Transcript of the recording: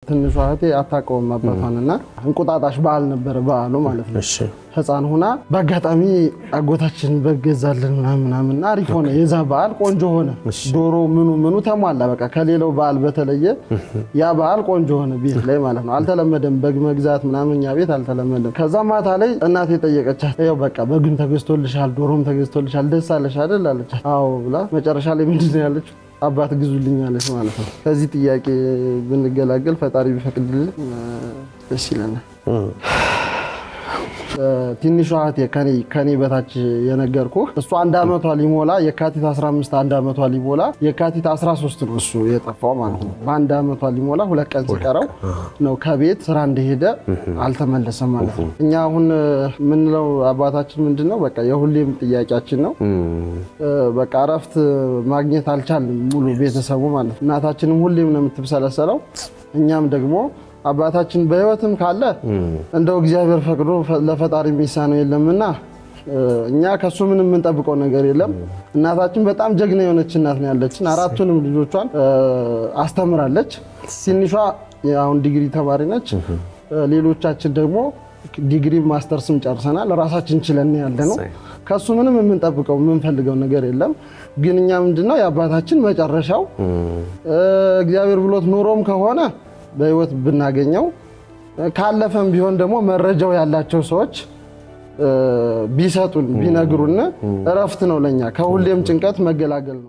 ትንሿ እህቴ አታውቀውም አባቷንና እንቁጣጣሽ በዓል ነበር በዓሉ ማለት ነው። ህፃን ሆና በአጋጣሚ አጎታችን በገዛልን ምናምን አሪፍ ሆነ። የዛ በዓል ቆንጆ ሆነ። ዶሮ ምኑ ተሟላ። በቃ ከሌላው በዓል በተለየ ያ በዓል ቆንጆ ሆነ ቤት ላይ ማለት ነው። አልተለመደም በግ መግዛት ምናምን እኛ ቤት አልተለመደም። ከዛ ማታ ላይ እናቴ ጠየቀቻት። ያው በቃ በግም ተገዝቶልሻል ዶሮም ተገዝቶልሻል ደስ አለሽ አይደል አለቻት። አዎ ብላ መጨረሻ ላይ ምንድን ነው ያለችው? አባት ግዙልኝ አለች ማለት ነው። ከዚህ ጥያቄ ብንገላገል ፈጣሪ ቢፈቅድልን ደስ ይለናል። ትንሿ እህቴ ከኔ በታች የነገርኩህ እሱ 1 አመቷ ሊሞላ የካቲት 15 1 አመቷ ሊሞላ የካቲት 13 ነው እሱ የጠፋው ማለት ነው። በ1 አመቷ ሊሞላ 2 ቀን ሲቀረው ነው ከቤት ስራ እንደሄደ አልተመለሰም ማለት ነው። እኛ አሁን ምንለው አባታችን ምንድነው በቃ የሁሌም ጥያቄያችን ነው። በቃ እረፍት ማግኘት አልቻልንም ሙሉ ቤተሰቡ ማለት ነው። እናታችንም ሁሌም ነው የምትብሰለሰለው። እኛም ደግሞ አባታችን በህይወትም ካለ እንደው እግዚአብሔር ፈቅዶ ለፈጣሪ የሚሳነው የለምና እኛ ከሱ ምንም የምንጠብቀው ነገር የለም። እናታችን በጣም ጀግና የሆነች እናት ነው ያለችን። 4ቱንም ልጆቿን አስተምራለች። ትንሿ አሁን ዲግሪ ተማሪ ነች። ሌሎቻችን ደግሞ ዲግሪ ማስተርስም ጨርሰናል። ራሳችን ችለን ያለነው ከሱ ምንም የምንጠብቀው የምንፈልገው ነገር የለም። ግን እኛ ምንድነው የአባታችን መጨረሻው እግዚአብሔር ብሎት ኑሮም ከሆነ በህይወት ብናገኘው ካለፈም ቢሆን ደግሞ መረጃው ያላቸው ሰዎች ቢሰጡን ቢነግሩን እረፍት ነው ለኛ። ከሁሌም ጭንቀት መገላገል ነው።